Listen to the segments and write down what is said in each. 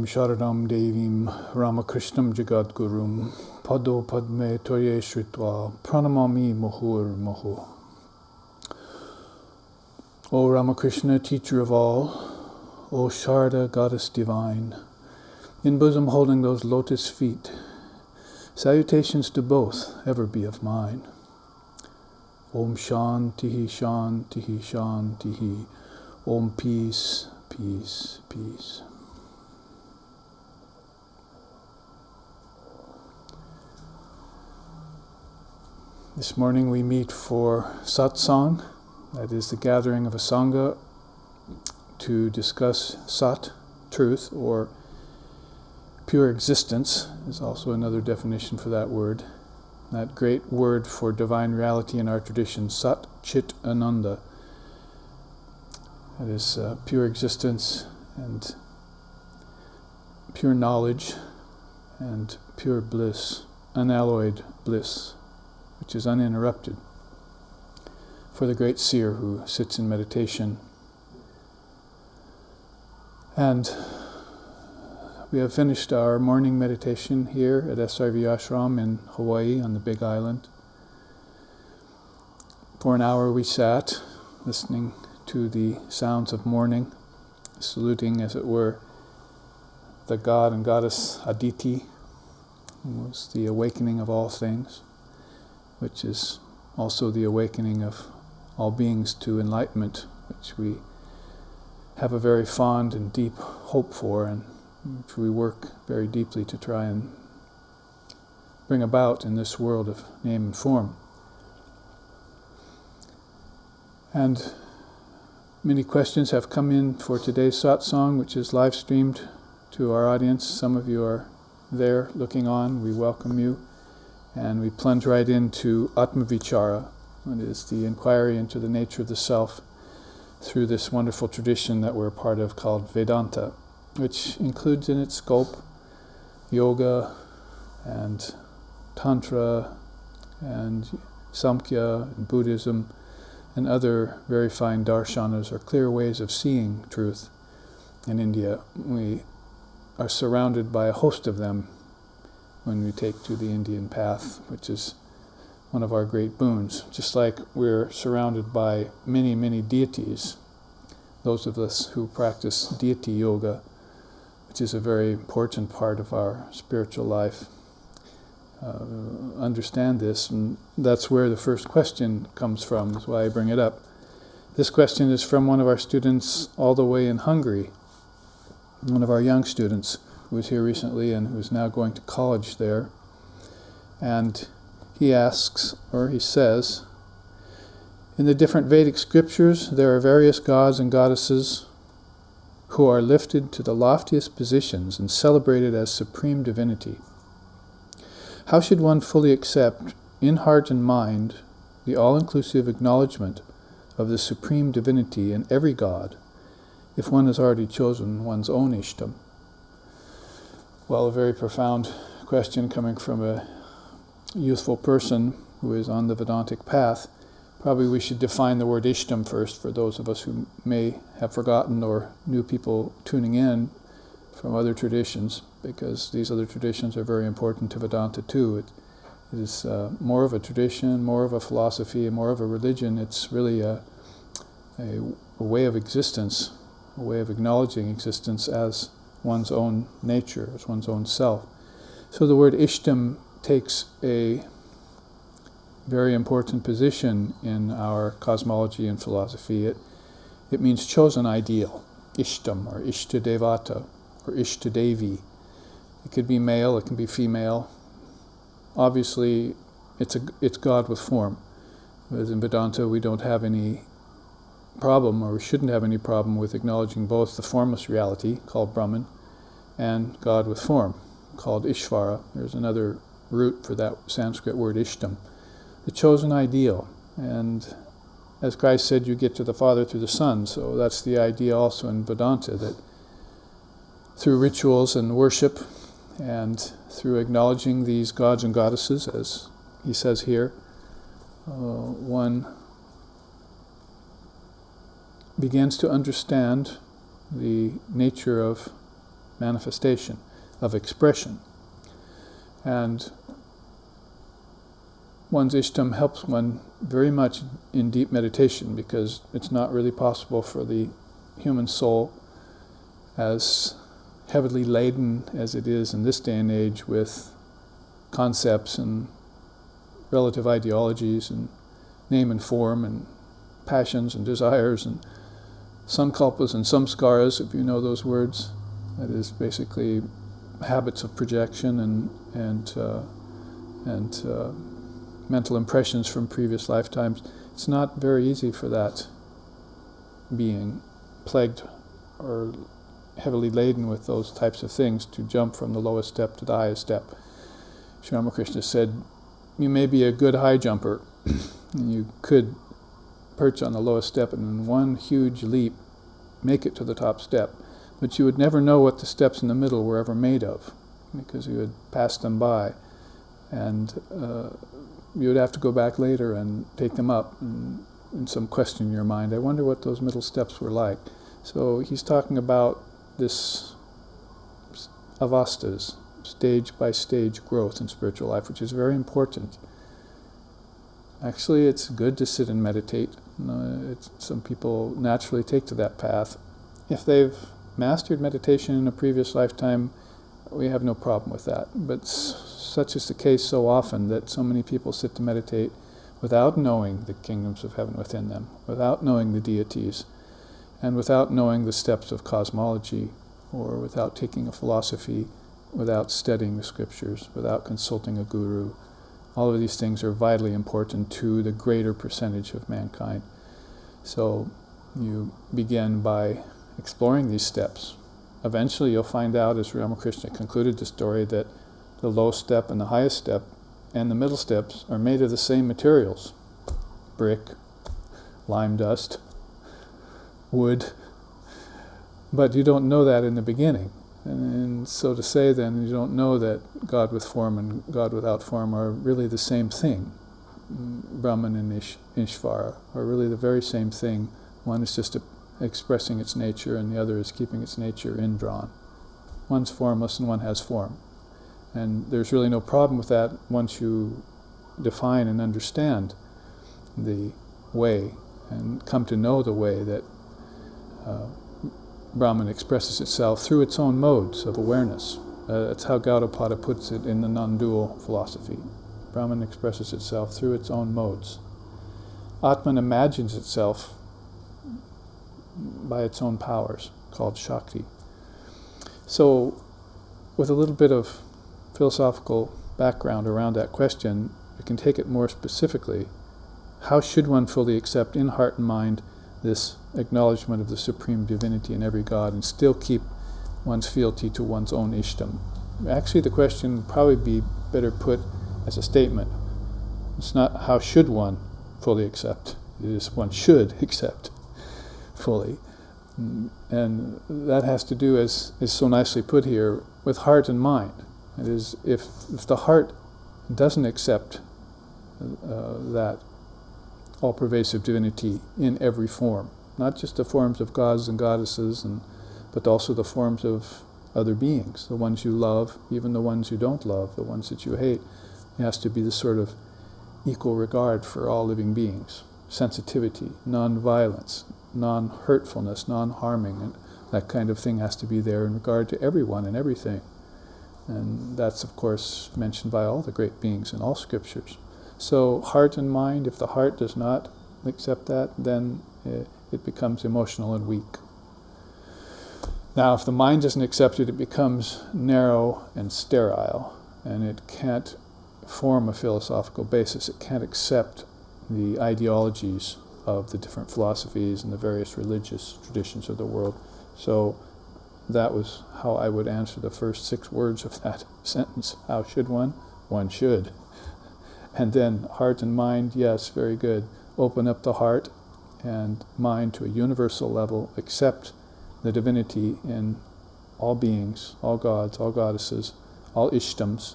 Sharadam Devim Ramakrishnam Jagadgurum Pado Padme Toye Shritva Pranamami Muhur Muhu. O Ramakrishna, teacher of all, O Sharda, goddess divine, in bosom holding those lotus feet, salutations to both ever be of mine. Om Shantihi Shantihi Shantihi. Om peace, peace, peace. This morning we meet for Satsang, that is the gathering of a Sangha to discuss Sat, truth, or pure existence, is also another definition for that word. That great word for divine reality in our tradition, Sat Chit Ananda. That is pure existence and pure knowledge and pure bliss, unalloyed bliss, which is uninterrupted, for the great seer who sits in meditation. And we have finished our morning meditation here at SRV Ashram in Hawaii on the Big Island. For an hour we sat, listening to the sounds of morning, saluting, as it were, the god and goddess Aditi, who was the awakening of all things, which is also the awakening of all beings to enlightenment, which we have a very fond and deep hope for, and which we work very deeply to try and bring about in this world of name and form. And many questions have come in for today's satsang, which is live streamed to our audience. Some of you are there looking on. We welcome you. And we plunge right into Atmavichara, that is the inquiry into the nature of the self through this wonderful tradition that we're a part of called Vedanta, which includes in its scope yoga and Tantra and Samkhya and Buddhism and other very fine darshanas, or clear ways of seeing truth in India. We are surrounded by a host of them when we take to the Indian path, which is one of our great boons. Just like we're surrounded by many, many deities, those of us who practice deity yoga, which is a very important part of our spiritual life, understand this, and that's where the first question comes from. That's why I bring it up. This question is from one of our students all the way in Hungary, one of our young students who was here recently and who is now going to college there. And he asks, or he says, in the different Vedic scriptures there are various gods and goddesses who are lifted to the loftiest positions and celebrated as Supreme Divinity. How should one fully accept, in heart and mind, the all-inclusive acknowledgement of the Supreme Divinity in every god, if one has already chosen one's own Ishtam? Well, a very profound question coming from a youthful person who is on the Vedantic path. Probably we should define the word Ishtam first for those of us who may have forgotten, or new people tuning in from other traditions, because these other traditions are very important to Vedanta too. It is more of a tradition, more of a philosophy, more of a religion. It's really a way of existence, a way of acknowledging existence as one's own nature, as one's own self. So the word Ishtam takes a very important position in our cosmology and philosophy. It means chosen ideal, Ishtam, or Ishtadevata, or Ishtadevi. It could be male, it can be female. Obviously, it's God with form. Whereas in Vedanta, we don't have any problem, or we shouldn't have any problem with acknowledging both the formless reality, called Brahman, and God with form, called Ishvara. There's another root for that Sanskrit word Ishtam. The chosen ideal. And as Christ said, you get to the Father through the Son. So that's the idea also in Vedanta, that through rituals and worship and through acknowledging these gods and goddesses, as he says here, one begins to understand the nature of manifestation, of expression. And one's ishtam helps one very much in deep meditation, because it's not really possible for the human soul, as heavily laden as it is in this day and age with concepts and relative ideologies and name and form and passions and desires and sankalpas and samskaras, if you know those words. That is basically habits of projection and mental impressions from previous lifetimes. It's not very easy for that being plagued or heavily laden with those types of things to jump from the lowest step to the highest step. Sri Ramakrishna said, you may be a good high jumper, and you could perch on the lowest step and in one huge leap make it to the top step, but you would never know what the steps in the middle were ever made of, because you would pass them by, and you would have to go back later and take them up, and some question in your mind, I wonder what those middle steps were like. So he's talking about this avastas, stage by stage growth in spiritual life, which is very important. Actually, it's good to sit and meditate. Some people naturally take to that path. If they've mastered meditation in a previous lifetime, we have no problem with that. But such is the case so often that so many people sit to meditate without knowing the kingdoms of heaven within them, without knowing the deities, and without knowing the steps of cosmology, or without taking a philosophy, without studying the scriptures, without consulting a guru. All of these things are vitally important to the greater percentage of mankind. So you begin by exploring these steps. Eventually you'll find out, as Ramakrishna concluded the story, that the low step and the highest step and the middle steps are made of the same materials: brick, lime dust, wood. But you don't know that in the beginning. And so to say then, you don't know that God with form and God without form are really the same thing. Brahman and Ishvara are really the very same thing. One is just expressing its nature, and the other is keeping its nature indrawn. One's formless and one has form. And there's really no problem with that once you define and understand the way and come to know the way that Brahman expresses itself through its own modes of awareness. That's how Gaudapada puts it in the non-dual philosophy. Brahman expresses itself through its own modes. Atman imagines itself by its own powers, called Shakti. So, with a little bit of philosophical background around that question, we can take it more specifically. How should one fully accept in heart and mind this acknowledgement of the Supreme Divinity in every God and still keep one's fealty to one's own ishtam? Actually, the question would probably be better put as a statement. It's not how should one fully accept, it is one should accept fully. And that has to do, as is so nicely put here, with heart and mind. That is, if the heart doesn't accept that all-pervasive divinity in every form, not just the forms of gods and goddesses, but also the forms of other beings, the ones you love, even the ones you don't love, the ones that you hate. It has to be this sort of equal regard for all living beings, sensitivity, non-violence, non-hurtfulness, non-harming, and that kind of thing has to be there in regard to everyone and everything. And that's, of course, mentioned by all the great beings in all scriptures. So heart and mind, if the heart does not accept that, then it becomes emotional and weak. Now, if the mind doesn't accept it, it becomes narrow and sterile, and it can't form a philosophical basis. It can't accept the ideologies of the different philosophies and the various religious traditions of the world. So that was how I would answer the first 6 words of that sentence. How should one? One should. And then heart and mind, yes, very good. Open up the heart and mind to a universal level, accept the divinity in all beings, all gods, all goddesses, all ishtams.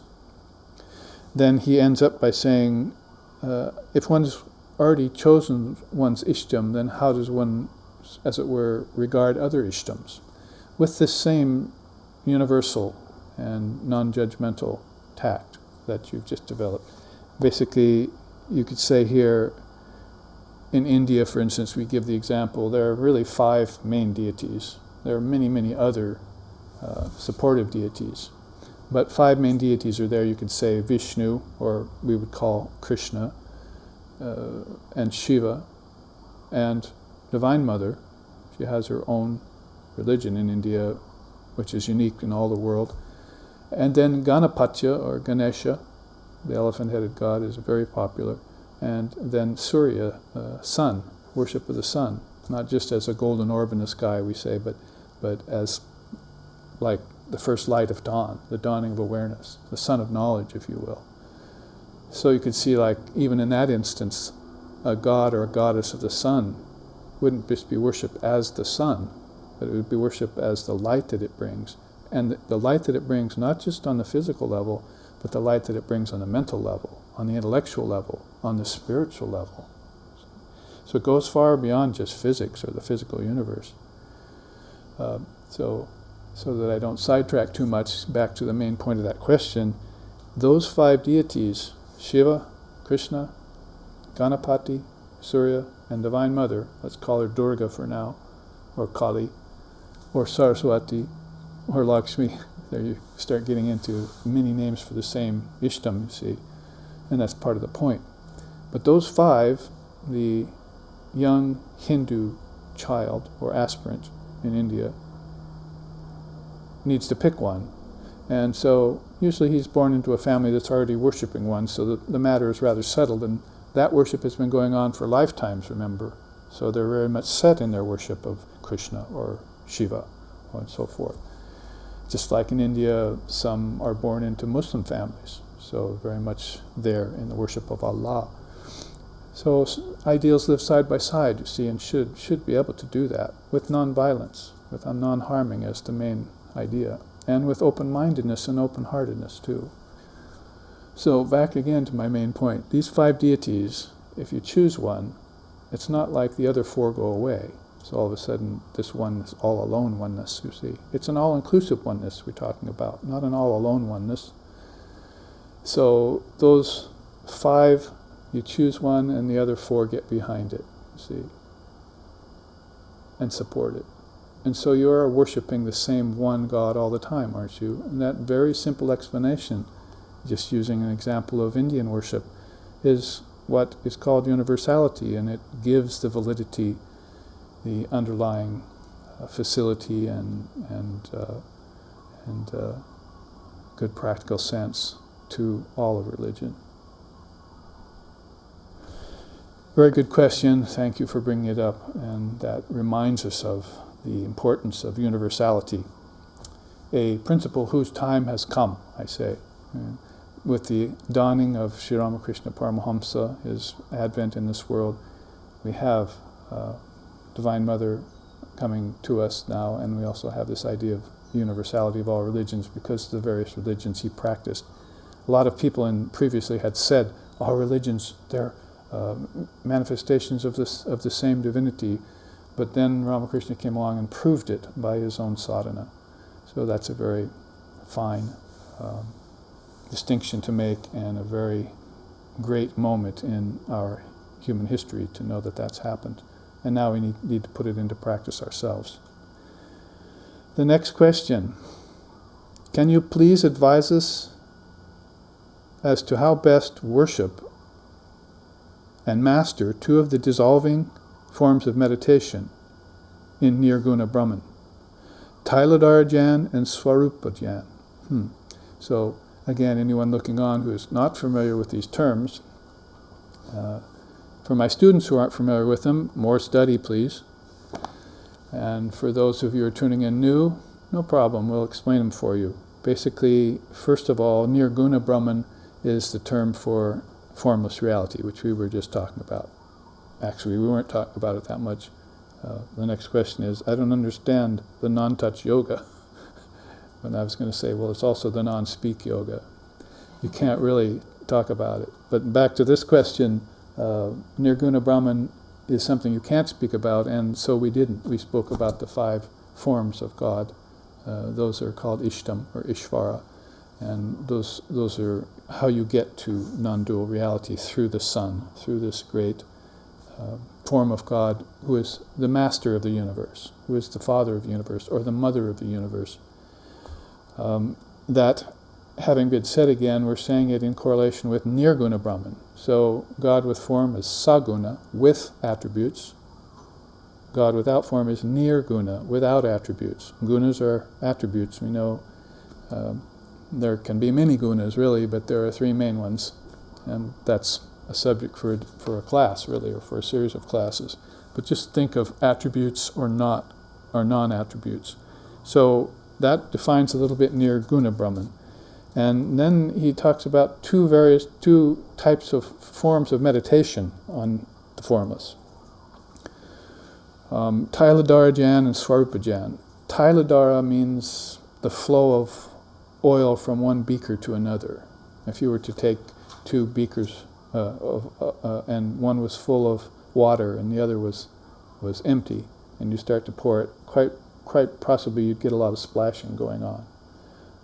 Then he ends up by saying, if one's already chosen one's ishtam, then how does one, as it were, regard other ishtams? With this same universal and non-judgmental tact that you've just developed. Basically, you could say here, in India, for instance, we give the example, there are really 5 main deities. There are many, many other supportive deities. But 5 main deities are there. You could say Vishnu, or we would call Krishna, and Shiva, and Divine Mother. She has her own religion in India, which is unique in all the world. And then Ganapatya, or Ganesha, the elephant-headed god, is very popular. And then Surya, sun, worship of the sun, not just as a golden orb in the sky, we say, but as like the first light of dawn, the dawning of awareness, the sun of knowledge, if you will. So you could see, like, even in that instance, a god or a goddess of the sun wouldn't just be worshipped as the sun, but it would be worshipped as the light that it brings. And the light that it brings, not just on the physical level, but the light that it brings on the mental level, on the intellectual level, on the spiritual level. So it goes far beyond just physics or the physical universe. So that I don't sidetrack too much, back to the main point of that question, those 5 deities, Shiva, Krishna, Ganapati, Surya, and Divine Mother, let's call her Durga for now, or Kali, or Saraswati, or Lakshmi. There you start getting into many names for the same Ishtam, you see, and that's part of the point. But those 5, the young Hindu child or aspirant in India needs to pick one. And so usually he's born into a family that's already worshipping one, so the matter is rather settled, and that worship has been going on for lifetimes, remember. So they're very much set in their worship of Krishna or Shiva, and so forth. Just like in India, some are born into Muslim families, so very much there in the worship of Allah. So ideals live side by side, you see, and should be able to do that with non-violence, with non-harming as the main idea, and with open-mindedness and open-heartedness too. So back again to my main point. These 5 deities, if you choose one, it's not like the other 4 go away. So all of a sudden, this one is all-alone oneness, you see. It's an all-inclusive oneness we're talking about, not an all-alone oneness. So those 5, you choose one, and the other 4 get behind it, you see, and support it. And so you are worshipping the same one God all the time, aren't you? And that very simple explanation, just using an example of Indian worship, is what is called universality, and it gives the validity, the underlying facility and good practical sense to all of religion. Very good question. Thank you for bringing it up, and that reminds us of the importance of universality, a principle whose time has come, I say. With the dawning of Sri Ramakrishna Paramahamsa, his advent in this world, we have Divine Mother coming to us now, and we also have this idea of universality of all religions because of the various religions he practiced. A lot of people previously had said all religions, they're manifestations of the same divinity, but then Ramakrishna came along and proved it by his own sadhana. So that's a very fine distinction to make, and a very great moment in our human history to know that that's happened. And now we need to put it into practice ourselves. The next question. Can you please advise us as to how best worship and master 2 of the dissolving forms of meditation in Nirguna Brahman, Tailadara and Swarupa. So again, anyone looking on who is not familiar with these terms, for my students who aren't familiar with them, more study please. And for those of you who are tuning in new, no problem, we'll explain them for you. Basically, first of all, Nirguna Brahman is the term for formless reality, which we were just talking about. Actually, we weren't talking about it that much. The next question is, I don't understand the non-touch yoga. And I was going to say, well, it's also the non-speak yoga. You can't really talk about it. But back to this question, Nirguna Brahman is something you can't speak about, and so we didn't. We spoke about the 5 forms of God Those are called Ishtam or Ishvara. And those are how you get to non-dual reality, through the sun, through this great form of God who is the master of the universe, who is the father of the universe, or the mother of the universe. That, having been said again, we're saying it in correlation with Nirguna Brahman. So God with form is Saguna, with attributes. God without form is Nirguna, without attributes. Gunas are attributes. We know there can be many gunas, really, but there are three main ones. And that's a subject for a class, really, or for a series of classes. But just think of attributes or not, or non-attributes. So that defines a little bit Nirguna Brahman. And then he talks about two types of forms of meditation on the formless. Tailadhara Jnana and Swarupa Jnana. Tailadhara means the flow of oil from one beaker to another. If you were to take two beakers and one was full of water and the other was empty, and you start to pour it, quite possibly you'd get a lot of splashing going on.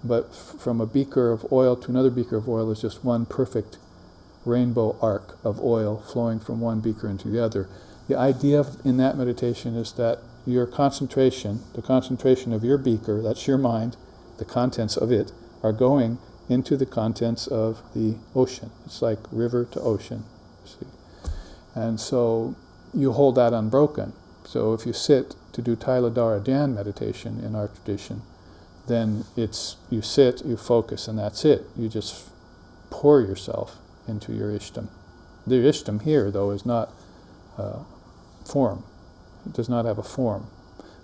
But from a beaker of oil to another beaker of oil is just one perfect rainbow arc of oil flowing from one beaker into the other. The idea in that meditation is that your concentration, the concentration of your beaker, that's your mind, the contents of it, are going into the contents of the ocean. It's like river to ocean. See? And so you hold that unbroken. So if you sit to do Tailadhara Jnana meditation in our tradition, then you sit, you focus, and that's it. You just pour yourself into your Ishtam. The Ishtam here, though, is not form. It does not have a form.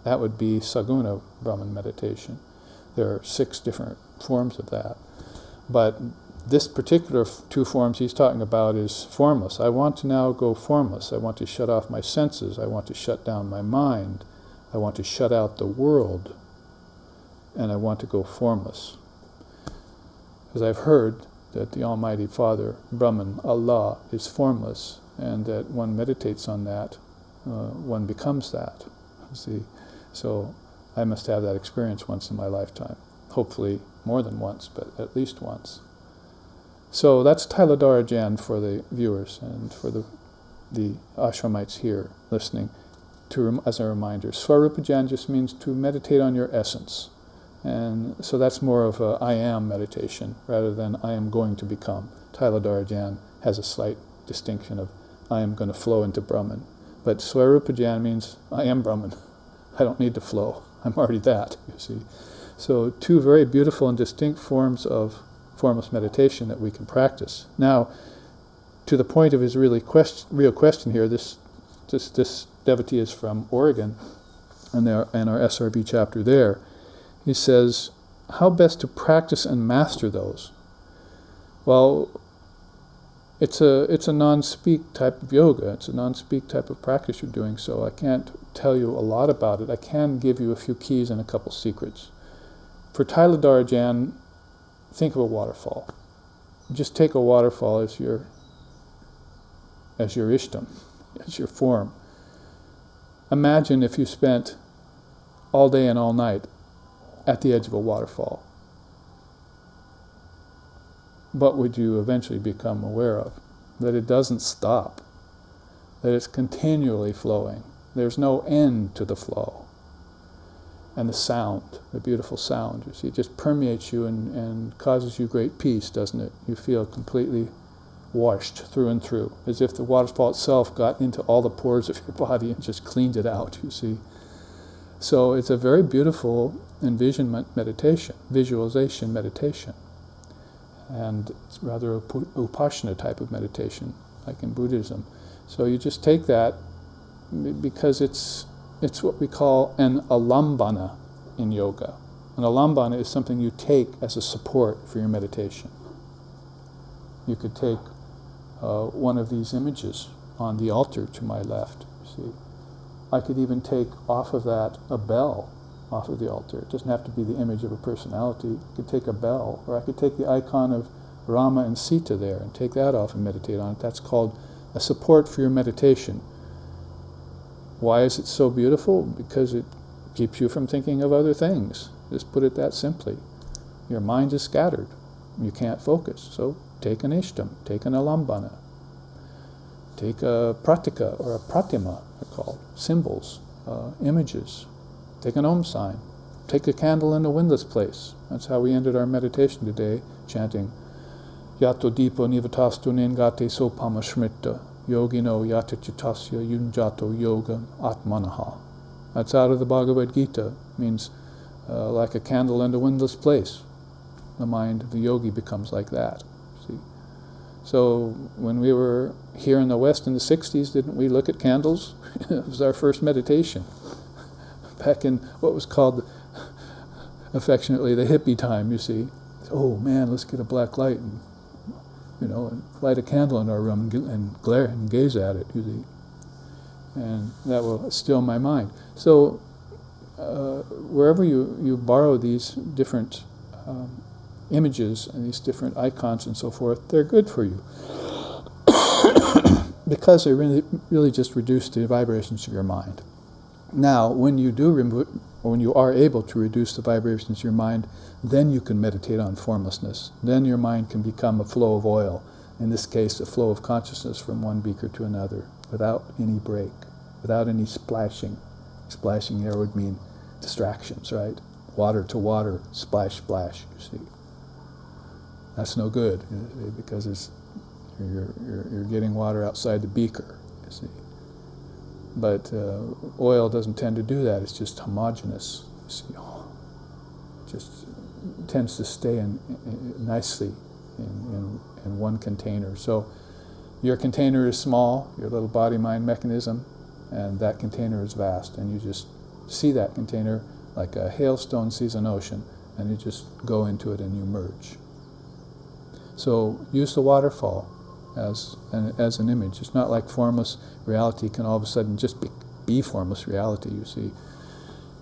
That would be Saguna Brahman meditation. There are 6 different forms of that. But this particular two forms he's talking about is formless. I want to now go formless. I want to shut off my senses. I want to shut down my mind. I want to shut out the world. And I want to go formless. Because I've heard that the Almighty Father, Brahman, Allah, is formless, and that one meditates on that, one becomes that. See, so I must have that experience once in my lifetime. Hopefully more than once, but at least once. So that's Tailadhara Jnana for the viewers and for the ashramites here listening, as a reminder. Swarupa Jnana just means to meditate on your essence. And so that's more of a I am meditation rather than I am going to become. Tailadhara Jnana has a slight distinction of I am going to flow into Brahman. But Swarupa Jnana means I am Brahman. I don't need to flow. I'm already that, you see. So 2 very beautiful and distinct forms of formless meditation that we can practice. Now, to the point of his real question here, this devotee is from Oregon, and our SRB chapter there. He says, how best to practice and master those? Well, it's a non-speak type of yoga. It's a non-speak type of practice you're doing, so I can't tell you a lot about it. I can give you a few keys and a couple secrets. For Tailadhara Jnana, think of a waterfall. Just take a waterfall as your Ishtam, as your form. Imagine if you spent all day and all night at the edge of a waterfall. What would you eventually become aware of? That it doesn't stop, that it's continually flowing. There's no end to the flow. And the sound, the beautiful sound, you see, it just permeates you and causes you great peace, doesn't it? You feel completely washed through and through, as if the waterfall itself got into all the pores of your body and just cleaned it out, you see. So it's a very beautiful envisionment meditation, visualization meditation. And it's rather a Upasana type of meditation, like in Buddhism. So you just take that because it's what we call an alambana in yoga. An alambana is something you take as a support for your meditation. You could take one of these images on the altar to my left, see. I could even take off of that a bell off of the altar. It doesn't have to be the image of a personality. I could take a bell, or I could take the icon of Rama and Sita there and take that off and meditate on it. That's called a support for your meditation. Why is it so beautiful? Because it keeps you from thinking of other things. Just put it that simply. Your mind is scattered. You can't focus. So take an ishtam, take an alambana, take a pratika or a pratima, they're called, symbols, images. Take an om sign. Take a candle in a windless place. That's how we ended our meditation today, chanting Yato Dipo Nivatastu Nengate Sopama Shmritta Yogino Yata Chitasya Yunjato Yoga Atmanaha. That's out of the Bhagavad Gita. Means like a candle in a windless place. The mind of the yogi becomes like that. See? So when we were here in the West in the 60s, didn't we look at candles? It was our first meditation. Back in what was called affectionately the hippie time, you see. Oh man, let's get a black light and and light a candle in our room and glare and gaze at it, you see. And that will still my mind. So wherever you borrow these different images and these different icons and so forth, they're good for you. Because they really just reduce the vibrations of your mind. Now, when you when you are able to reduce the vibrations of your mind, then you can meditate on formlessness. Then your mind can become a flow of oil. In this case, a flow of consciousness from one beaker to another, without any break, without any splashing. Splashing there would mean distractions, right? Water to water, splash, splash, you see. That's no good, because you're getting water outside the beaker, you see. But oil doesn't tend to do that. It's just homogeneous. You see, it just tends to stay nicely in one container. So your container is small, your little body-mind mechanism, and that container is vast. And you just see that container like a hailstone sees an ocean, and you just go into it and you merge. So use the waterfall as an image. It's not like formless reality can all of a sudden just be formless reality, you see.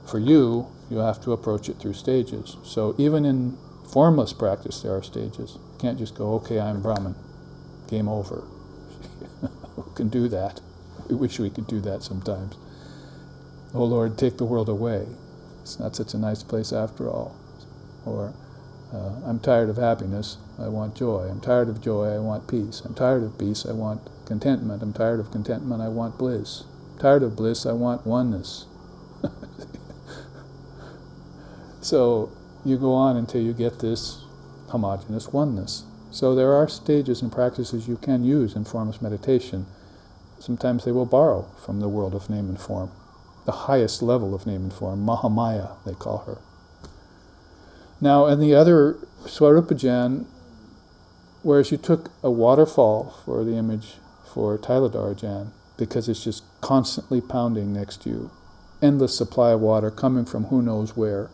For you have to approach it through stages. So even in formless practice there are stages. You can't just go, okay, I'm Brahman, game over. Who can do that? We wish we could do that sometimes. Oh Lord, take the world away. It's not such a nice place after all. Or I'm tired of happiness, I want joy. I'm tired of joy, I want peace. I'm tired of peace, I want contentment. I'm tired of contentment, I want bliss. I'm tired of bliss, I want oneness. So you go on until you get this homogeneous oneness. So there are stages and practices you can use in formless meditation. Sometimes they will borrow from the world of name and form. The highest level of name and form, Mahamaya, they call her. Now, in the other Swarupajan, whereas you took a waterfall for the image for Tailadarajan, because it's just constantly pounding next to you, endless supply of water coming from who knows where,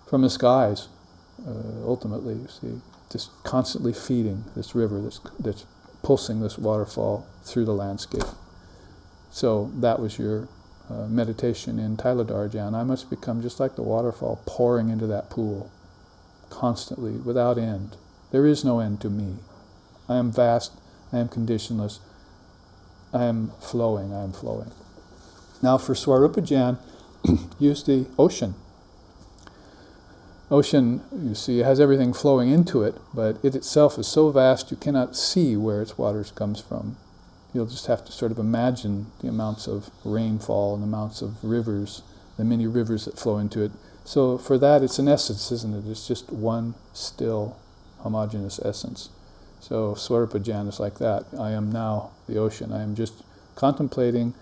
from the skies, ultimately, you see, just constantly feeding this river that's pulsing this waterfall through the landscape. So that was your meditation in Tailadarajan. I must become just like the waterfall pouring into that pool, constantly, without end. There is no end to me. I am vast, I am conditionless, I am flowing. Now for Swarupajan, use the ocean. Ocean, you see, has everything flowing into it, but it itself is so vast you cannot see where its waters comes from. You'll just have to sort of imagine the amounts of rainfall and the amounts of rivers, the many rivers that flow into it. So for that, it's an essence, isn't it? It's just one still, homogeneous essence. So Swarupajan is like that. I am now the ocean. I am just contemplating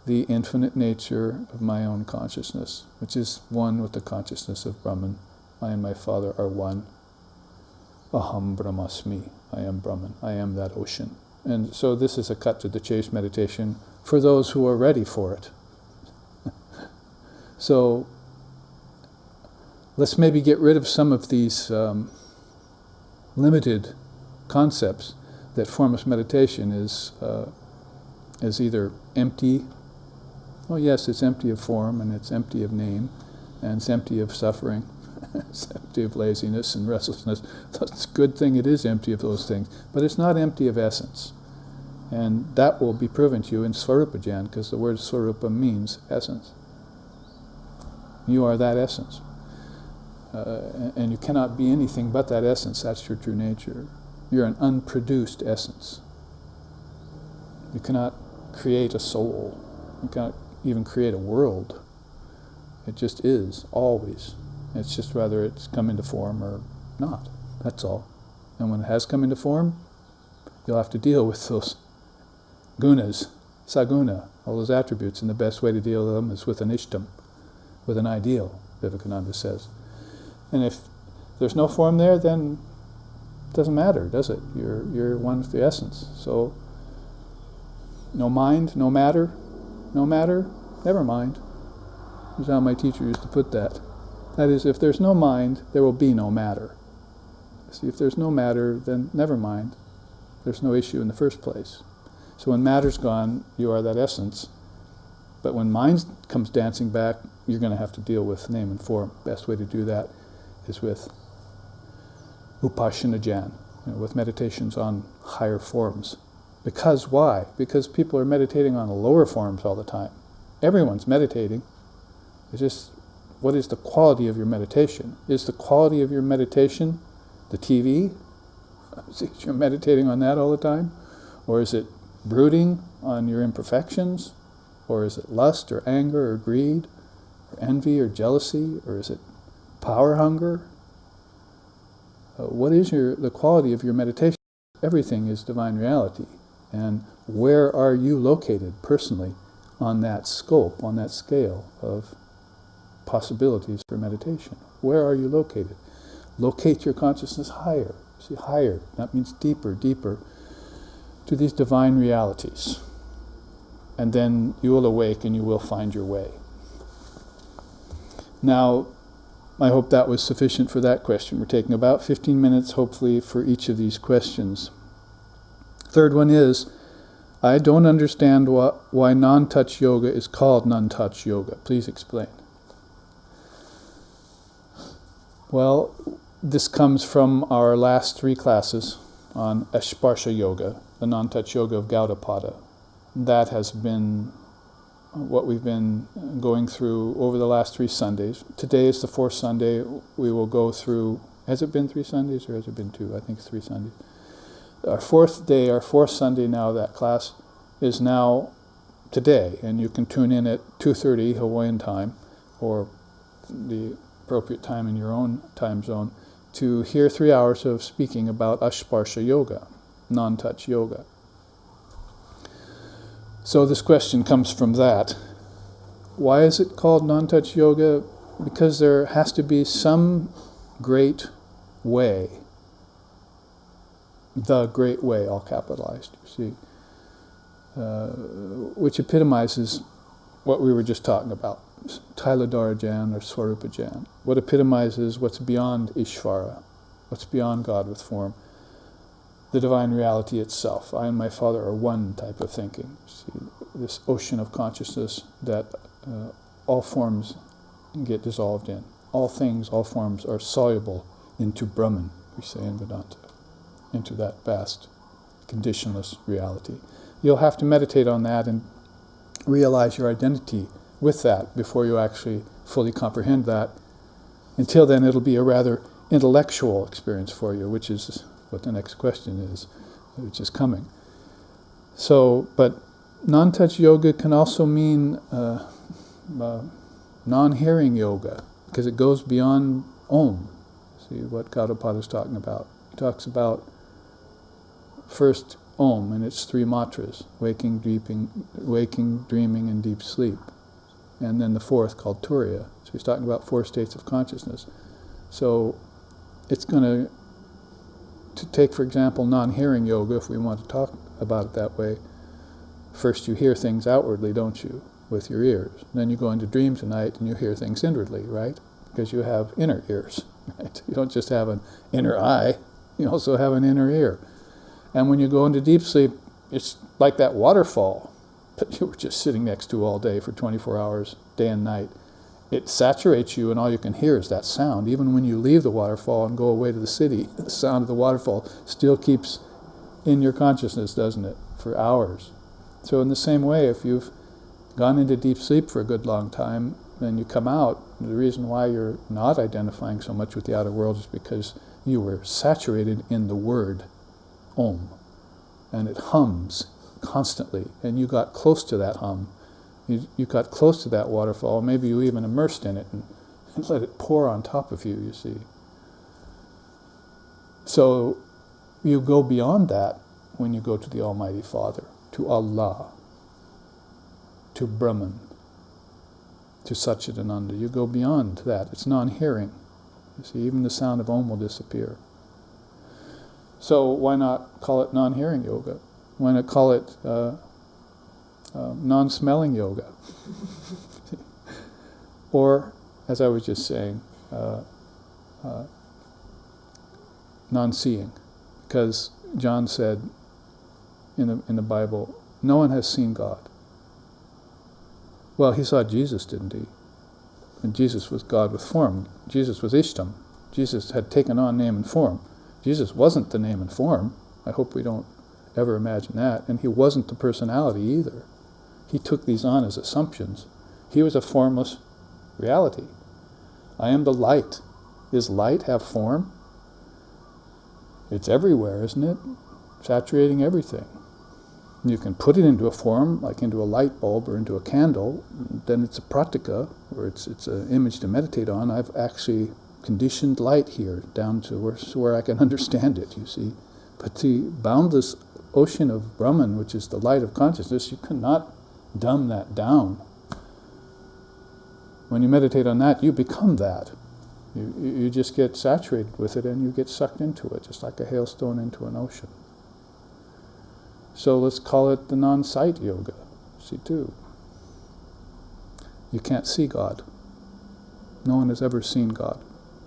the infinite nature of my own consciousness, which is one with the consciousness of Brahman. I and my Father are one. Aham Brahmasmi. I am Brahman. I am that ocean. And so this is a cut to the chase meditation for those who are ready for it. So let's maybe get rid of some of these limited concepts that formless meditation is either empty. Oh yes, it's empty of form, and it's empty of name, and it's empty of suffering. It's empty of laziness and restlessness. It's a good thing it is empty of those things, but it's not empty of essence. And that will be proven to you in Swarupajan, because the word Swarupa means essence. You are that essence. And you cannot be anything but that essence. That's your true nature. You're an unproduced essence. You cannot create a soul. You cannot even create a world. It just is, always. It's just whether it's come into form or not. That's all. And when it has come into form, you'll have to deal with those gunas, saguna, all those attributes, and the best way to deal with them is with an ishtam, with an ideal, Vivekananda says. And if there's no form there, then it doesn't matter, does it? You're one with the essence. So, no mind, no matter, never mind. This is how my teacher used to put that. That is, if there's no mind, there will be no matter. See, if there's no matter, then never mind. There's no issue in the first place. So when matter's gone, you are that essence. But when mind comes dancing back, you're going to have to deal with name and form. Best way to do that is with upasana jhana, with meditations on higher forms. Because why? Because people are meditating on the lower forms all the time. Everyone's meditating. It's just, what is the quality of your meditation? Is the quality of your meditation the TV? You're meditating on that all the time? Or is it brooding on your imperfections? Or is it lust or anger or greed or envy or jealousy? Or is it power hunger? What is the quality of your meditation? Everything is divine reality. And where are you located personally on that scope, on that scale of possibilities for meditation? Where are you located? Locate your consciousness higher. See, higher. That means deeper, deeper to these divine realities. And then you will awake and you will find your way. Now, I hope that was sufficient for that question. We're taking about 15 minutes, hopefully, for each of these questions. Third one is, I don't understand why non-touch yoga is called non-touch yoga. Please explain. Well, this comes from our last 3 classes on Asparsha yoga, the non-touch yoga of Gaudapada. That has been what we've been going through over the last 3 Sundays. Today is the 4th Sunday. We will go through, has it been 3 Sundays or has it been 2? I think it's 3 Sundays. Our 4th day, our 4th Sunday now, that class is now today, and you can tune in at 2:30 Hawaiian time, or the appropriate time in your own time zone, to hear 3 hours of speaking about Asparsha yoga, non-touch yoga. So this question comes from that. Why is it called non-touch yoga? Because there has to be some great way, the great way, all capitalized, you see, which epitomizes what we were just talking about, Tailadara Jhana or Swarupa Jhana. What epitomizes what's beyond Ishvara, what's beyond God with form, the divine reality itself. I and my Father are one type of thinking. See, this ocean of consciousness that all forms get dissolved in. All things, all forms are soluble into Brahman, we say in Vedanta, into that vast, conditionless reality. You'll have to meditate on that and realize your identity with that before you actually fully comprehend that. Until then, it'll be a rather intellectual experience for you, which is what the next question is, which is coming. So, but non-touch yoga can also mean non-hearing yoga, because it goes beyond Om. See what Gaudapada is talking about. He talks about first Om and its 3 matras, waking, dreaming, and deep sleep. And then the 4th called Turiya. So he's talking about 4 states of consciousness. So it's going to take, for example, non-hearing yoga, if we want to talk about it that way. First you hear things outwardly, don't you, with your ears. Then you go into dream tonight and you hear things inwardly, right? Because you have inner ears, right? You don't just have an inner eye, you also have an inner ear. And when you go into deep sleep, it's like that waterfall that you were just sitting next to all day for 24 hours, day and night. It saturates you and all you can hear is that sound. Even when you leave the waterfall and go away to the city, the sound of the waterfall still keeps in your consciousness, doesn't it, for hours. So in the same way, if you've gone into deep sleep for a good long time, then you come out. The reason why you're not identifying so much with the outer world is because you were saturated in the word Om, and it hums constantly, and you got close to that hum. You got close to that waterfall. Maybe you even immersed in it and let it pour on top of you, you see. So you go beyond that when you go to the Almighty Father, to Allah, to Brahman, to Satchidananda. You go beyond that. It's non-hearing. You see, even the sound of Om will disappear. So why not call it non-hearing yoga? Why not call it non-smelling yoga? Or, as I was just saying, non-seeing. Because John said in the Bible, no one has seen God. Well, he saw Jesus, didn't he? And Jesus was God with form. Jesus was Ishtam. Jesus had taken on name and form. Jesus wasn't the name and form. I hope we don't ever imagine that. And he wasn't the personality either. He took these on as assumptions. He was a formless reality. I am the light. Does light have form? It's everywhere, isn't it? Saturating everything. You can put it into a form, like into a light bulb or into a candle, then it's a pratika, or it's an image to meditate on. I've actually conditioned light here down to where I can understand it, you see. But the boundless ocean of Brahman, which is the light of consciousness, you cannot dumb that down. When you meditate on that, you become that. You just get saturated with it and you get sucked into it, just like a hailstone into an ocean. So let's call it the non-sight yoga. See, too. You can't see God. No one has ever seen God.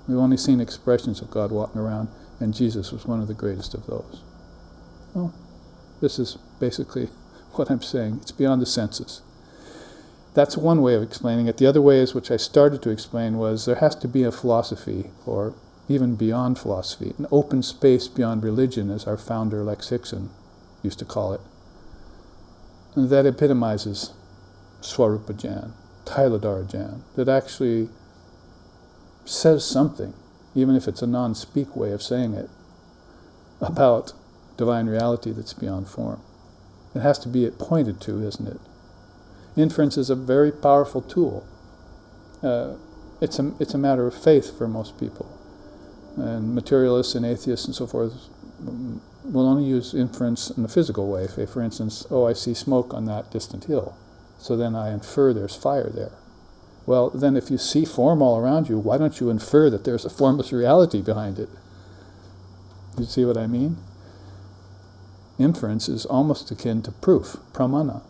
We've only seen expressions of God walking around, and Jesus was one of the greatest of those. Well, this is basically what I'm saying. It's beyond the senses. That's one way of explaining it. The other way is, which I started to explain, was there has to be a philosophy, or even beyond philosophy, an open space beyond religion, as our founder Lex Hixon used to call it. And that epitomizes Swarupa Jan, Tailadara Jan, that actually says something, even if it's a non-speak way of saying it, about divine reality that's beyond form. It has to be pointed to, isn't it? Inference is a very powerful tool. It's a matter of faith for most people. And materialists and atheists and so forth will only use inference in a physical way. Say, for instance, I see smoke on that distant hill, so then I infer there's fire there. Well, then if you see form all around you, why don't you infer that there's a formless reality behind it? You see what I mean? Inference is almost akin to proof, pramana.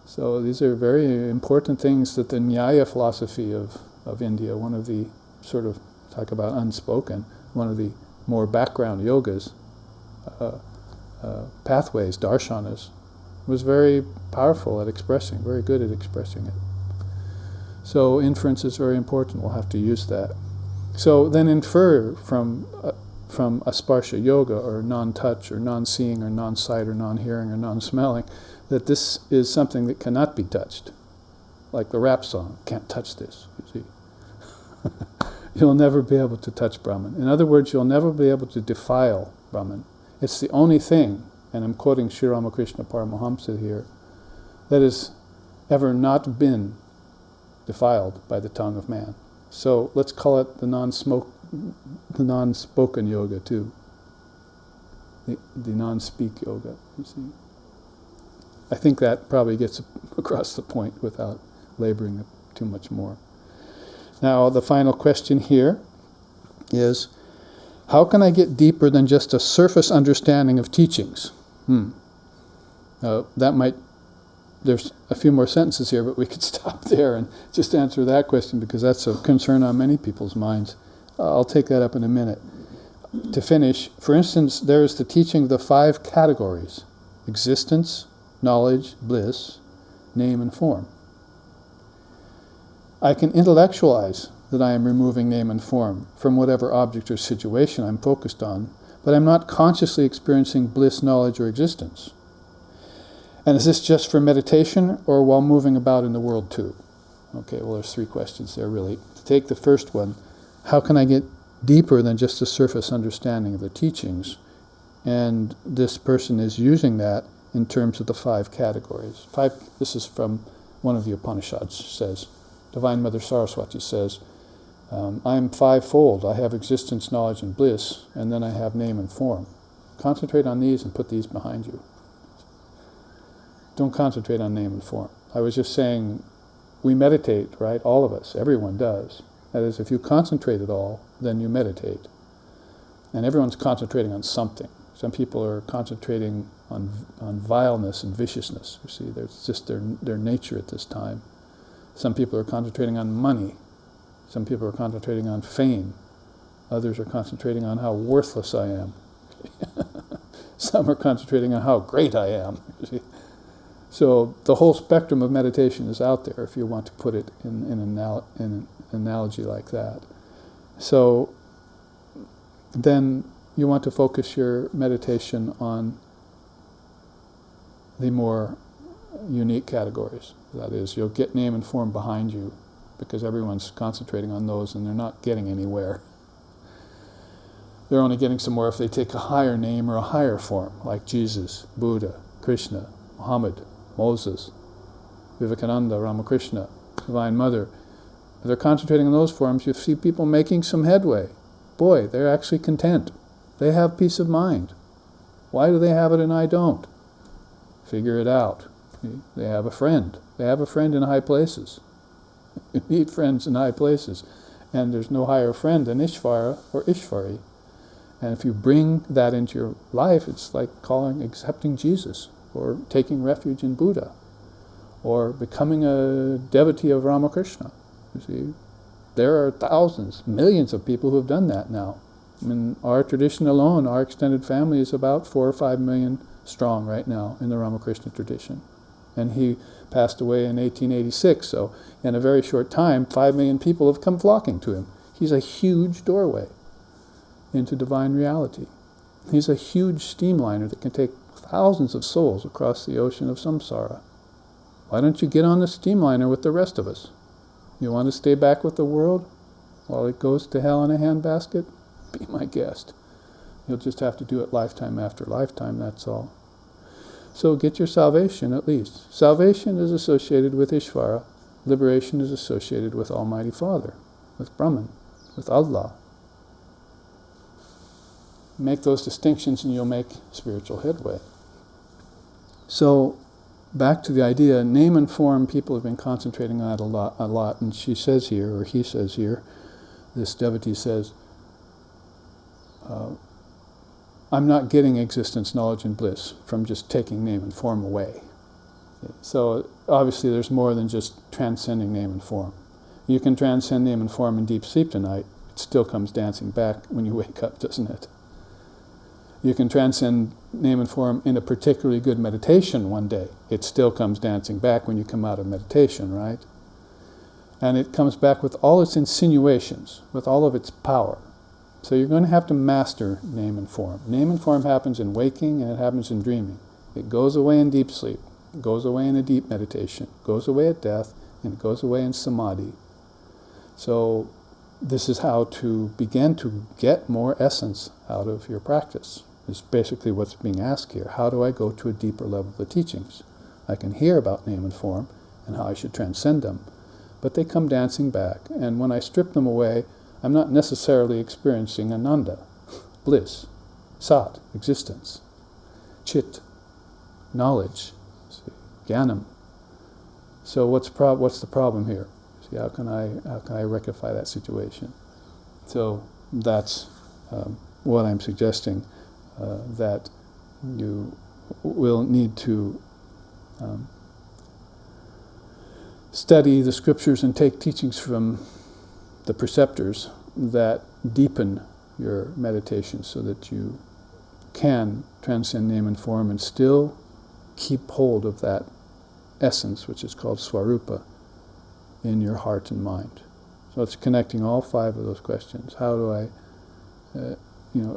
So these are very important things that the Nyaya philosophy of India, one of the sort of, talk about unspoken, one of the more background yogas, pathways, darshanas, was very powerful at expressing, very good at expressing it. So inference is very important. We'll have to use that. So then infer from Asparsha yoga, or non-touch, or non-seeing, or non-sight, or non-hearing, or non-smelling, that this is something that cannot be touched. Like the rap song, can't touch this, you see. You'll never be able to touch Brahman. In other words, you'll never be able to defile Brahman. It's the only thing, and I'm quoting Sri Ramakrishna Paramahamsa here, that has ever not been defiled by the tongue of man. So let's call it the non-spoken yoga too. The non-speak yoga, you see. I think that probably gets across the point without laboring it too much more. Now, the final question here is, how can I get deeper than just a surface understanding of teachings? There's a few more sentences here, but we could stop there and just answer that question, because that's a concern on many people's minds. I'll take that up in a minute. To finish, for instance, there's the teaching of the 5 categories: existence, knowledge, bliss, name, and form. I can intellectualize that I am removing name and form from whatever object or situation I'm focused on, but I'm not consciously experiencing bliss, knowledge, or existence. And is this just for meditation, or while moving about in the world too? Okay, well, there's three questions there, really. To take the first one, how can I get deeper than just a surface understanding of the teachings? And this person is using that in terms of the 5 categories. This is from one of the Upanishads, says, Divine Mother Saraswati says, I am 5-fold. I have existence, knowledge, and bliss, and then I have name and form. Concentrate on these and put these behind you. Don't concentrate on name and form. I was just saying, we meditate, right? All of us, everyone does. That is, if you concentrate at all, then you meditate. And everyone's concentrating on something. Some people are concentrating on vileness and viciousness. You see, that's just their nature at this time. Some people are concentrating on money. Some people are concentrating on fame. Others are concentrating on how worthless I am. Some are concentrating on how great I am. You see? So the whole spectrum of meditation is out there, if you want to put it in an analogy like that. So then you want to focus your meditation on the more unique categories. That is, you'll get name and form behind you because everyone's concentrating on those and they're not getting anywhere. They're only getting somewhere if they take a higher name or a higher form, like Jesus, Buddha, Krishna, Muhammad, Moses, Vivekananda, Ramakrishna, Divine Mother. If they're concentrating on those forms, you see people making some headway. Boy, they're actually content. They have peace of mind. Why do they have it and I don't? Figure it out. They have a friend. They have a friend in high places. You need friends in high places. And there's no higher friend than Ishvara or Ishvari. And if you bring that into your life, it's like accepting Jesus, or taking refuge in Buddha, or becoming a devotee of Ramakrishna. You see, there are thousands, millions of people who have done that now. In our tradition alone, our extended family is about 4 or 5 million strong right now in the Ramakrishna tradition. And he passed away in 1886, so in a very short time, 5 million people have come flocking to him. He's a huge doorway into divine reality. He's a huge steamliner that can take thousands of souls across the ocean of samsara. Why don't you get on the steamliner with the rest of us? You want to stay back with the world while it goes to hell in a handbasket? Be my guest. You'll just have to do it lifetime after lifetime, that's all. So get your salvation at least. Salvation is associated with Ishvara. Liberation is associated with Almighty Father, with Brahman, with Allah. Make those distinctions and you'll make spiritual headway. So, back to the idea, name and form, people have been concentrating on it a lot, and she says here, or he says here, this devotee says, I'm not getting existence, knowledge, and bliss from just taking name and form away. So, obviously there's more than just transcending name and form. You can transcend name and form in deep sleep tonight, it still comes dancing back when you wake up, doesn't it? You can transcend name and form in a particularly good meditation one day. It still comes dancing back when you come out of meditation, right? And it comes back with all its insinuations, with all of its power. So you're going to have to master name and form. Name and form happens in waking and it happens in dreaming. It goes away in deep sleep. It goes away in a deep meditation. It goes away at death, and it goes away in samadhi. So this is how to begin to get more essence out of your practice. Is basically what's being asked here. How do I go to a deeper level of the teachings? I can hear about name and form and how I should transcend them, but they come dancing back. And when I strip them away, I'm not necessarily experiencing ananda, bliss, sat, existence, chit, knowledge, jnanam. So what's the problem here? See, how can I rectify that situation? So that's what I'm suggesting. That you will need to study the scriptures and take teachings from the preceptors that deepen your meditation so that you can transcend name and form and still keep hold of that essence, which is called Swarupa, in your heart and mind. So it's connecting all 5 of those questions. How do I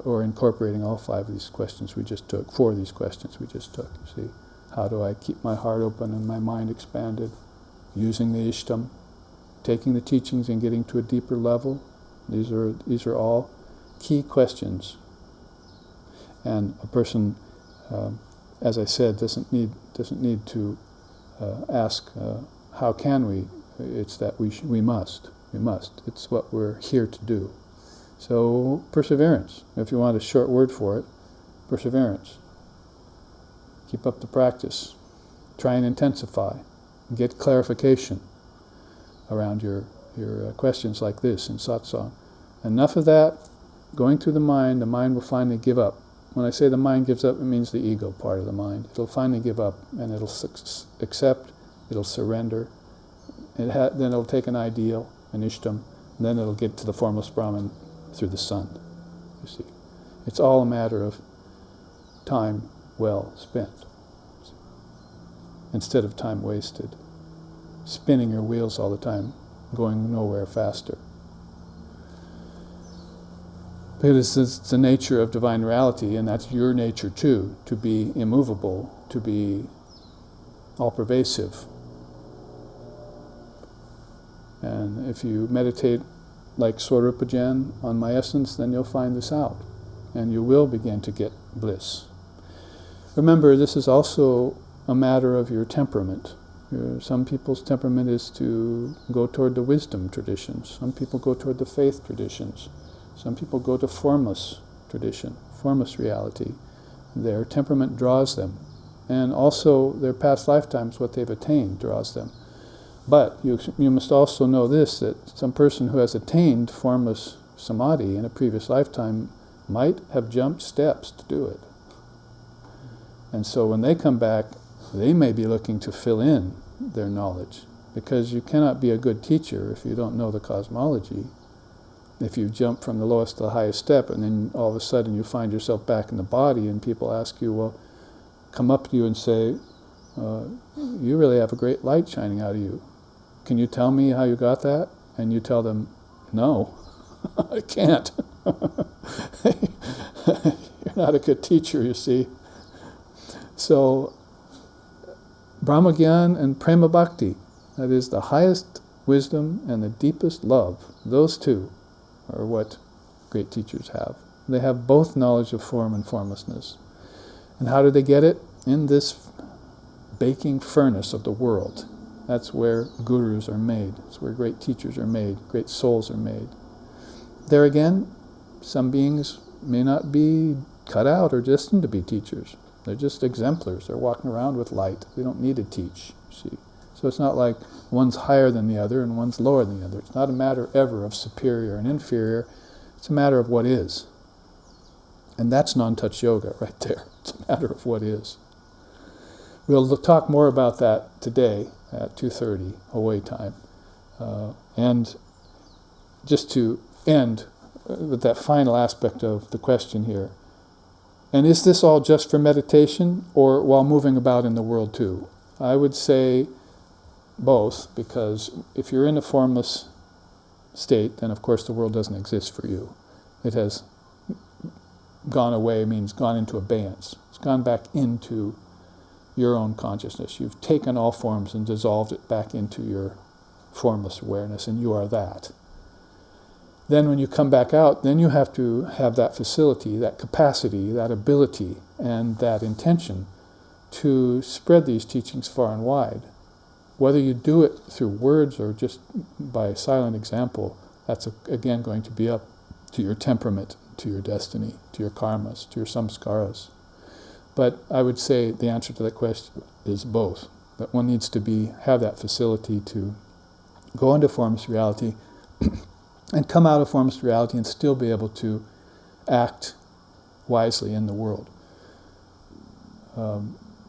or incorporating all 5 of these questions we just took, 4 of these questions we just took. See, how do I keep my heart open and my mind expanded? Using the Ishtam, taking the teachings and getting to a deeper level. These are all key questions. And a person, as I said, doesn't need to ask how can we. It's that we must. It's what we're here to do. So perseverance. If you want a short word for it, perseverance. Keep up the practice. Try and intensify. Get clarification around your questions like this in satsang. Enough of that going through the mind will finally give up. When I say the mind gives up, it means the ego part of the mind. It'll finally give up, and it'll accept, it'll surrender. Then it'll take an ideal, an ishtam, and then it'll get to the formless Brahman through the sun. You see, it's all a matter of time well spent, instead of time wasted, spinning your wheels all the time, going nowhere faster. Because it's the nature of divine reality, and that's your nature too, to be immovable, to be all-pervasive. And if you meditate like Swarupajan on my essence, then you'll find this out, and you will begin to get bliss. Remember, this is also a matter of your temperament. Some people's temperament is to go toward the wisdom traditions. Some people go toward the faith traditions. Some people go to formless tradition, formless reality. Their temperament draws them. And also their past lifetimes, what they've attained, draws them. But you must also know this, that some person who has attained formless samadhi in a previous lifetime might have jumped steps to do it. And so when they come back, they may be looking to fill in their knowledge, because you cannot be a good teacher if you don't know the cosmology. If you jump from the lowest to the highest step, and then all of a sudden you find yourself back in the body, and people ask you, well, come up to you and say, you really have a great light shining out of you. Can you tell me how you got that? And you tell them, no, I can't. You're not a good teacher, you see. So, Brahmagyan and Prema Bhakti, that is the highest wisdom and the deepest love, those two are what great teachers have. They have both knowledge of form and formlessness. And how do they get it? In this baking furnace of the world. That's where gurus are made. It's where great teachers are made, great souls are made. There again, some beings may not be cut out or destined to be teachers. They're just exemplars. They're walking around with light. They don't need to teach, see. So it's not like one's higher than the other and one's lower than the other. It's not a matter ever of superior and inferior. It's a matter of what is. And that's non-touch yoga right there. It's a matter of what is. We'll talk more about that today at 2:30 Hawaii time. And just to end with that final aspect of the question here. And is this all just for meditation or while moving about in the world too? I would say both, because if you're in a formless state, then of course the world doesn't exist for you. It has gone away, means gone into abeyance. It's gone back into your own consciousness. You've taken all forms and dissolved it back into your formless awareness, and you are that. Then when you come back out, then you have to have that facility, that capacity, that ability, and that intention to spread these teachings far and wide. Whether you do it through words or just by silent example, that's again going to be up to your temperament, to your destiny, to your karmas, to your samskaras. But I would say the answer to that question is both. That one needs to have that facility to go into formless reality and come out of formless reality and still be able to act wisely in the world.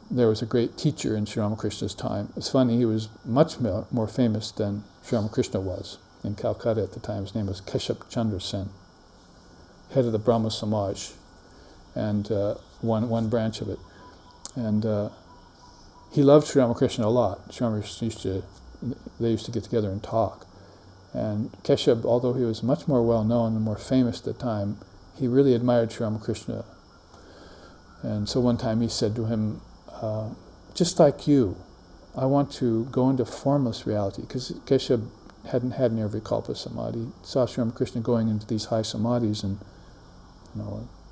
There was a great teacher in Sri Ramakrishna's time. It's funny, he was much more famous than Sri Ramakrishna was in Calcutta at the time. His name was Keshab Chandra Sen, head of the Brahma Samaj, and one branch of it. And he loved Sri Ramakrishna a lot. Sri Ramakrishna they used to get together and talk. And Keshab, although he was much more well-known and more famous at the time, he really admired Sri Ramakrishna. And so one time he said to him, just like you, I want to go into formless reality, because Keshab hadn't had Nirvikalpa Samadhi, saw Sri Ramakrishna going into these high samadhis, and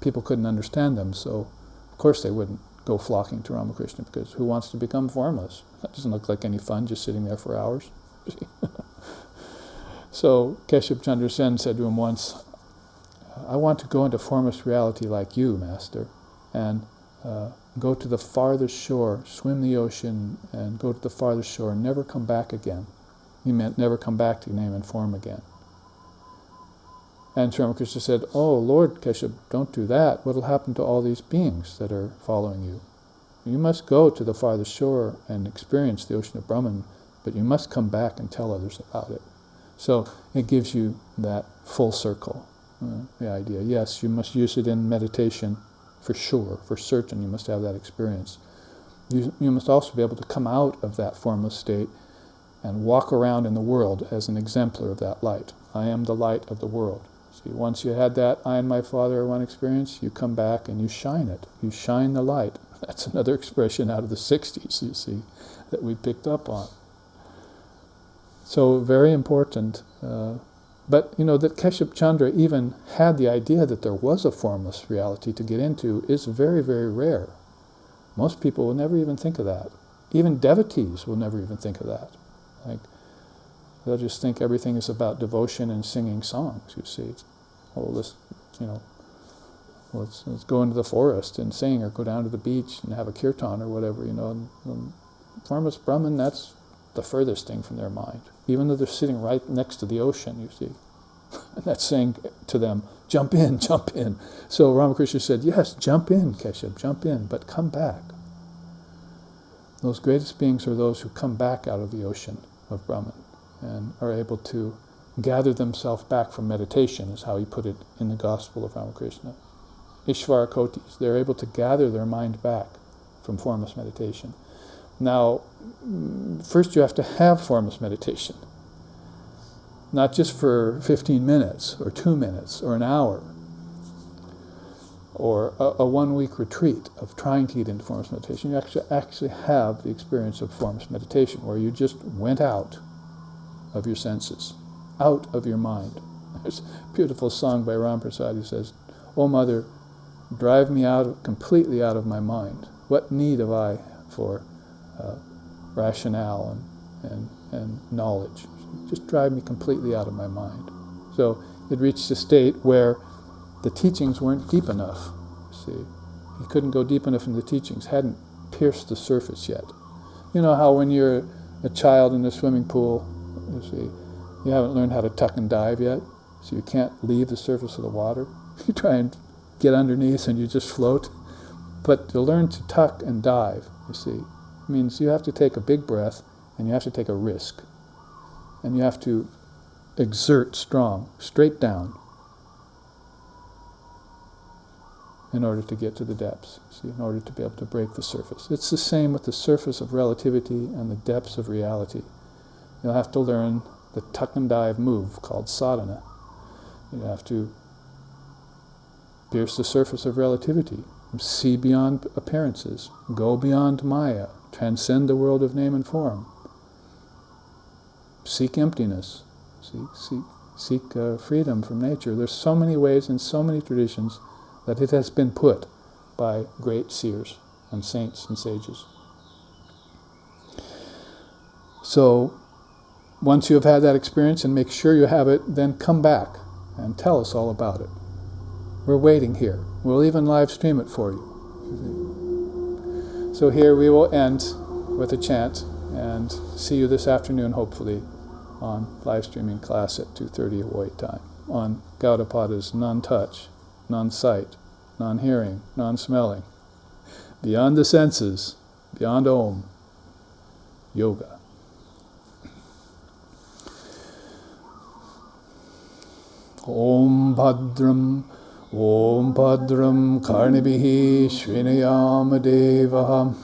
people couldn't understand them, so of course they wouldn't go flocking to Ramakrishna, because who wants to become formless? That doesn't look like any fun, just sitting there for hours. So Keshab Chandra Sen said to him once, I want to go into formless reality like you, Master, and go to the farthest shore, swim the ocean, and go to the farthest shore and never come back again. He meant never come back to name and form again. And Sri Ramakrishna said, oh, Lord Keshab, don't do that. What will happen to all these beings that are following you? You must go to the farthest shore and experience the ocean of Brahman, but you must come back and tell others about it. So it gives you that full circle, the idea. Yes, you must use it in meditation, for sure, for certain, you must have that experience. You must also be able to come out of that formless state and walk around in the world as an exemplar of that light. I am the light of the world. See, once you had that I and my Father are one experience, you come back and you shine it. You shine the light. That's another expression out of the 60s, you see, that we picked up on. So very important. But that Keshab Chandra even had the idea that there was a formless reality to get into is very, very rare. Most people will never even think of that. Even devotees will never even think of that. Like, they'll just think everything is about devotion and singing songs, you see. Let's go into the forest and sing, or go down to the beach and have a kirtan or whatever, And formless Brahman, that's the furthest thing from their mind. Even though they're sitting right next to the ocean, you see. And that's saying to them, jump in, jump in. So Ramakrishna said, yes, jump in, Keshab, jump in, but come back. Those greatest beings are those who come back out of the ocean of Brahman and are able to gather themselves back from meditation, is how he put it in the Gospel of Ramakrishna. Ishvara Kotis, they're able to gather their mind back from formless meditation. Now, first you have to have formless meditation. Not just for 15 minutes, or 2 minutes, or an hour, or a 1-week retreat of trying to get into formless meditation. You actually have the experience of formless meditation, where you just went out of your senses, out of your mind. There's a beautiful song by Ram Prasad who says, "Oh Mother, drive me completely out of my mind. What need have I for rationale and knowledge? Just drive me completely out of my mind." So it reached a state where the teachings weren't deep enough. See, he couldn't go deep enough in the teachings, hadn't pierced the surface yet. You know how when you're a child in a swimming pool, you see, you haven't learned how to tuck and dive yet, so you can't leave the surface of the water. You try and get underneath and you just float. But to learn to tuck and dive, you see, means you have to take a big breath and you have to take a risk. And you have to exert strong, straight down, in order to get to the depths, see, in order to be able to break the surface. It's the same with the surface of relativity and the depths of reality. You'll have to learn the tuck and dive move called sadhana. You have to pierce the surface of relativity, see beyond appearances, go beyond Maya, transcend the world of name and form, seek emptiness, seek freedom from nature. There's so many ways and so many traditions that it has been put by great seers and saints and sages. So, once you have had that experience and make sure you have it, then come back and tell us all about it. We're waiting here. We'll even live stream it for you. So here we will end with a chant and see you this afternoon, hopefully, on live streaming class at 2:30 Hawaii time, on Gaudapada's non-touch, non-sight, non-hearing, non-smelling, beyond the senses, beyond Om, yoga. Om Bhadram Karnibihi Shrinayama Devaha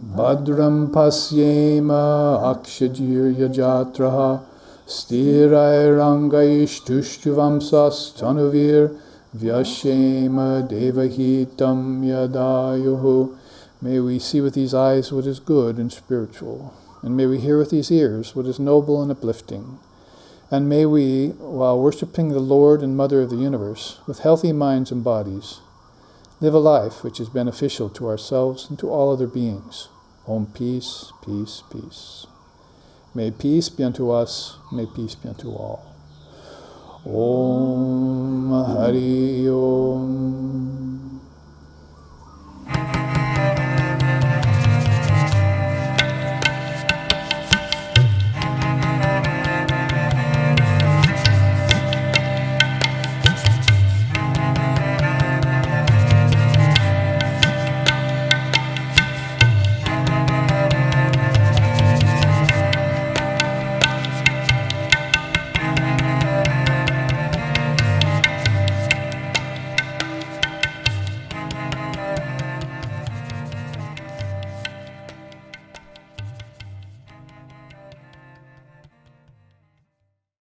Bhadram Pasyema Akshajirya Jatraha Stirairangayishtushtivamsas Tanuvir Vyashema Devahitam Yadayuhu. May we see with these eyes what is good and spiritual, and may we hear with these ears what is noble and uplifting, And may we, while worshipping the Lord and Mother of the universe, with healthy minds and bodies, live a life which is beneficial to ourselves and to all other beings. Om peace, peace, peace. May peace be unto us, may peace be unto all. Om Hari Om.